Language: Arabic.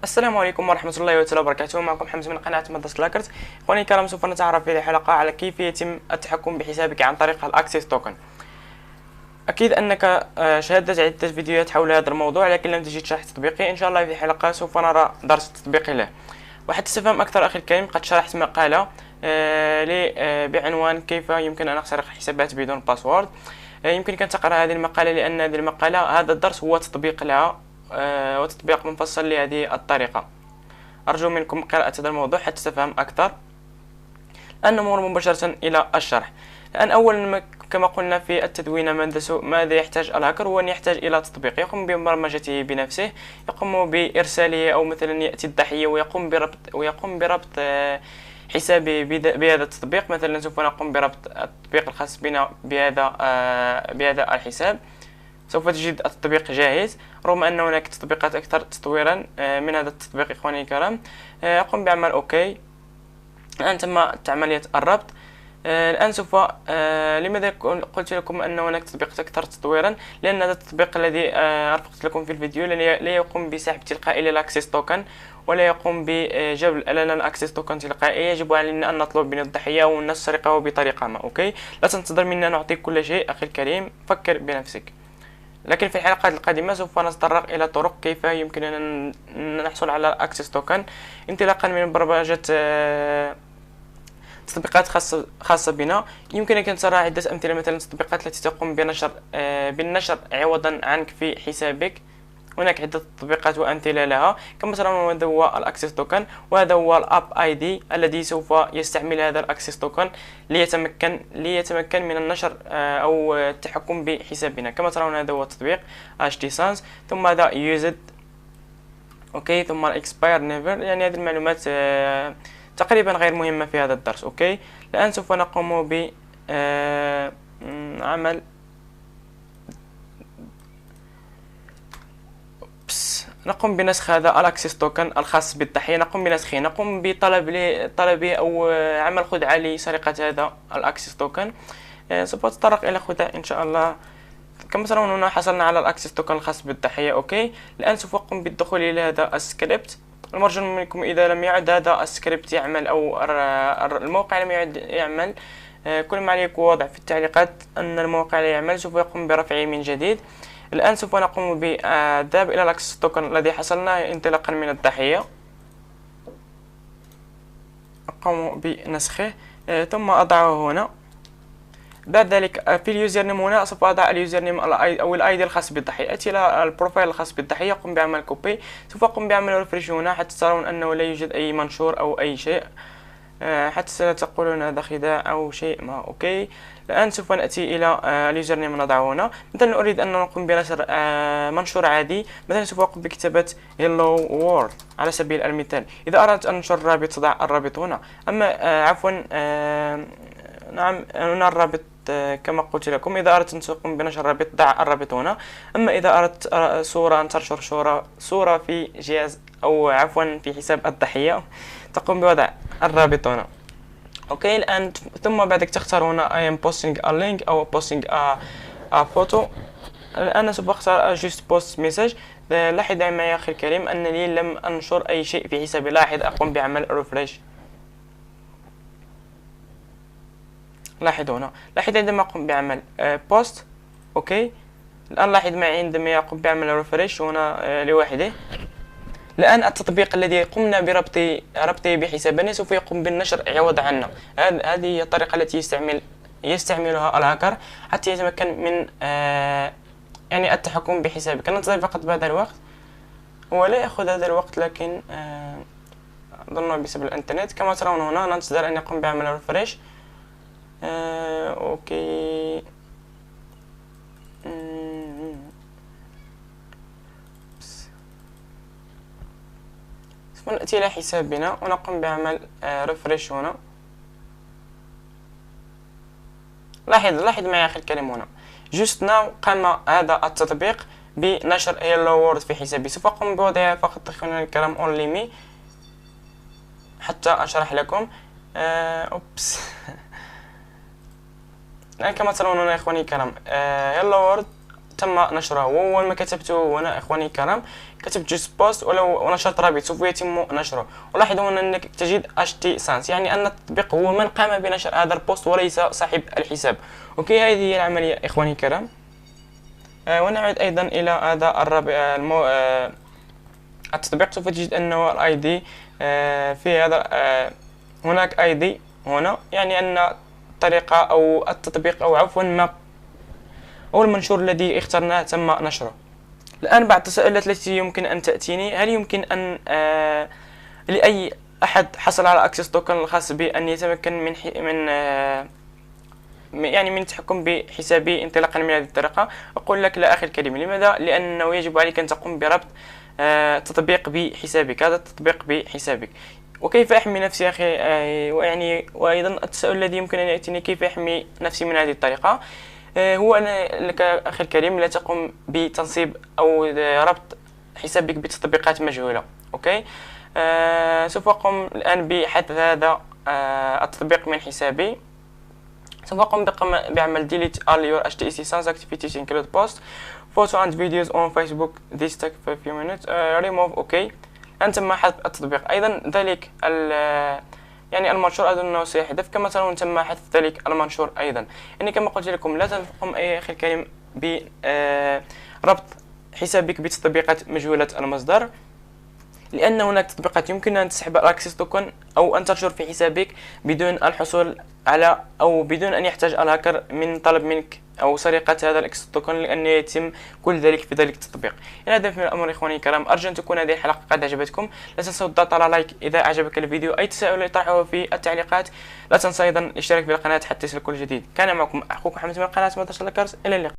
السلام عليكم ورحمة الله تعالى وبركاته. معكم حمزة من قناة مدرسة لاكرت. إخواني الكرام، سوف نتعرف في هذه الحلقة على كيف يتم التحكم بحسابك عن طريق الأكسس توكن. أكيد أنك شاهدت عدة فيديوهات حول هذا الموضوع، لكن لم تجد شرح تطبيقي. إن شاء الله في الحلقة سوف نرى درس تطبيقي له. وحتى تفهم أكثر أخي الكريم، قد شرحت مقالة بعنوان كيف يمكن أن أخترق حسابات بدون باسورد. يمكنك أن تقرأ هذه المقالة، لأن هذه المقالة هذا الدرس هو تطبيق لها وتطبيق منفصل لهذه الطريقة. أرجو منكم قراءة هذا الموضوع حتى تفهم أكثر. الآن نمر مباشرة إلى الشرح. الآن أولا كما قلنا في التدوين، ماذا يحتاج الهاكر؟ هو أن يحتاج إلى تطبيق يقوم ببرمجته بنفسه، يقوم بإرساله، أو مثلا يأتي الضحية ويقوم بربط حسابي بهذا التطبيق. مثلا سوف نقوم بربط التطبيق الخاص بنا بهذا الحساب. سوف تجد التطبيق جاهز، رغم أن هناك تطبيقات أكثر تطويرا من هذا التطبيق. إخواني الكرام، أقوم بعمل أوكي. الآن تم عملية الربط. الآن سوف لماذا قلت لكم أن هناك تطبيقات أكثر تطويرا؟ لأن هذا التطبيق الذي أرفقت لكم في الفيديو لا يقوم بسحب تلقائي للأكسس توكن، ولا يقوم بجلب لنا الأكسس توكن تلقائي. يجب علينا أن نطلب من الضحية ونسرقه بطريقة ما. أوكي، لا تنتظر منا نعطيك كل شيء أخي الكريم، فكر بنفسك. لكن في الحلقات القادمة سوف نتطرق إلى طرق كيف يمكننا أن نحصل على أكسس توكن، انطلاقا من برمجة تطبيقات خاصة بنا. يمكنك أن ترى عدة أمثلة، مثلا التطبيقات التي تقوم بالنشر عوضا عنك في حسابك. هناك عدة تطبيقات وأمثلة لها، كما ترون هذا هو الأكسس توكن، وهذا هو الأب اي دي الذي سوف يستعمل هذا الأكسس توكن ليتمكن من النشر أو التحكم بحسابنا. كما ترون هذا هو التطبيق اشتي سانس، ثم هذا يوزد اوكي، ثم الاكسباير نيفر. يعني هذه المعلومات تقريبا غير مهمة في هذا الدرس. اوكي، الآن سوف نقوم بعمل نقوم بنسخ هذا الاكسس توكن الخاص بالضحية. نقوم بنسخه، نقوم بطلبه او عمل خدعة لسرقة هذا الاكسس توكن. سوف نتطرق الى خدعة ان شاء الله. كما ترون هنا حصلنا على الاكسس توكن الخاص بالضحية. اوكي، الان سوف اقوم بالدخول الى هذا السكريبت. المرجو منكم اذا لم يعد هذا السكريبت يعمل او الموقع لم يعد يعمل، كل ما عليك وضع في التعليقات ان الموقع لا يعمل، سوف يقوم برفعه من جديد. الآن سوف نقوم بالذهاب إلى الأكسس توكن الذي حصلنا انطلاقا من الضحية. أقوم بنسخه ثم أضعه هنا. بعد ذلك في اليوزر نيم هنا سوف أضع اليوزر نيم أو الاي دي الخاص بالضحية. أتي إلى البروفايل الخاص بالضحية، أقوم بعمل كوبي. سوف أقوم بعمل ريفريش هنا حتى ترون أنه لا يوجد أي منشور أو أي شيء، حتى لا تقولون هذا خداع أو شيء ما. أوكي، الآن سوف نأتي إلى اليوزر نيم نضعه هنا. مثلا أريد أن نقوم بنشر منشور عادي، مثلا سوف أقوم بكتابة hello world على سبيل المثال. إذا أردت أن ننشر الرابط تضع الرابط هنا، أما عفوا نعم هنا الرابط كما قلت لكم. إذا أردت أن تقوم بنشر الرابط ضع الرابط هنا. أما إذا أردت صورة أن تنشر صورة في جهاز أو عفوا في حساب الضحية، تقوم بوضع الرابط هنا. اوكي، الان ثم بعدك تختار هنا I am posting a link او posting a photo. الان سوف اختار just post message. لاحظ معي يا اخي الكريم انني لم انشر اي شيء في حسابي. لاحظ، اقوم بعمل ريفريش. لاحظ هنا، لاحظ عندما اقوم بعمل post. اوكي، الان لاحظ معي عندما اقوم بعمل ريفريش هنا لوحده. الآن التطبيق الذي قمنا بربطه بحسابنا سوف يقوم بالنشر عوض عنا. هذه هي الطريقة التي يستعملها الهاكر حتى يتمكن من يعني التحكم بحسابك. ننتظر فقط بعد الوقت. هو لا يأخذ هذا الوقت، لكن أظن بسبب الإنترنت. كما ترون هنا ننتظر أن يقوم بعمل ريفريش. أوكي، ونأتي إلى حسابنا ونقوم بعمل ريفريش هنا. لاحظ معي أخي الكريم هنا جوست ناو قام هذا التطبيق بنشر hello world في حسابي. سوف أقوم بوضعها فقط أخواني الكرام only me حتى أشرح لكم. أوبس الآن كما ترون هنا إخواني الكرام hello world تم نشره. وأول ما كتبته هنا إخواني الكرام، كتبت جوست بوست ولو نشرت رابط سوف يتم نشره. ولاحظوا هنا أنك تجد HT_SENS، يعني أن التطبيق هو من قام بنشر هذا البوست وليس صاحب الحساب. أوكي، هذه هي العملية إخواني الكرام. ونعود أيضا إلى هذا التطبيق. سوف تجد أنه الاي دي في هذا هناك اي دي هنا، يعني أن الطريقة أو التطبيق أو عفوا ما أو المنشور الذي اخترناه تم نشره. الآن بعض التساؤلات التي يمكن أن تأتيني: هل يمكن أن لأي أحد حصل على أكسس توكن الخاص به أن يتمكن من التحكم بحسابي انطلاقا من هذه الطريقة؟ أقول لك لا أخي الكريم. لماذا؟ لأنه يجب عليك أن تقوم بربط تطبيق بحسابك، هذا التطبيق بحسابك. وكيف أحمي نفسي أخي؟ وأيضا التساؤل الذي يمكن أن يأتيني: كيف أحمي نفسي من هذه الطريقة؟ هو أن لك أخي الكريم لا تقوم بتنصيب أو ربط حسابك بتطبيقات مجهولة. أوكي، سوف أقوم الآن بحذف هذا التطبيق من حسابي. سوف أقوم بعمل delete all your HT_SENS activities include posts, photos and videos on Facebook. This take a few minutes. Remove. أوكي، الآن تم حذف التطبيق. أيضا ذلك المنشور أظن أنه سيحذف، كما ترون تم حذف ذلك المنشور أيضا. يعني كما قلت لكم لا تقوم أي أخي الكريم بربط حسابك بتطبيقات مجهولة المصدر، لأن هناك تطبيقات يمكن أن تسحب الأكسس توكن أو أن تنشر في حسابك بدون الحصول على أو بدون أن يحتاج الهاكر من طلب منك أو سرقة هذا الأكسس توكن، لأن يتم كل ذلك في ذلك التطبيق. إلى هذا من الأمر إخواني الكرام، أرجو أن تكون هذه الحلقة قد عجبتكم. لا تنسوا الضغط على لايك إذا أعجبك الفيديو. أي تساؤل اطرحوه في التعليقات. لا تنسى أيضا الاشتراك في القناة حتى يصلك كل جديد. كان معكم أخوكم محمد من قناة مدرسة الكرز. إلى اللقاء.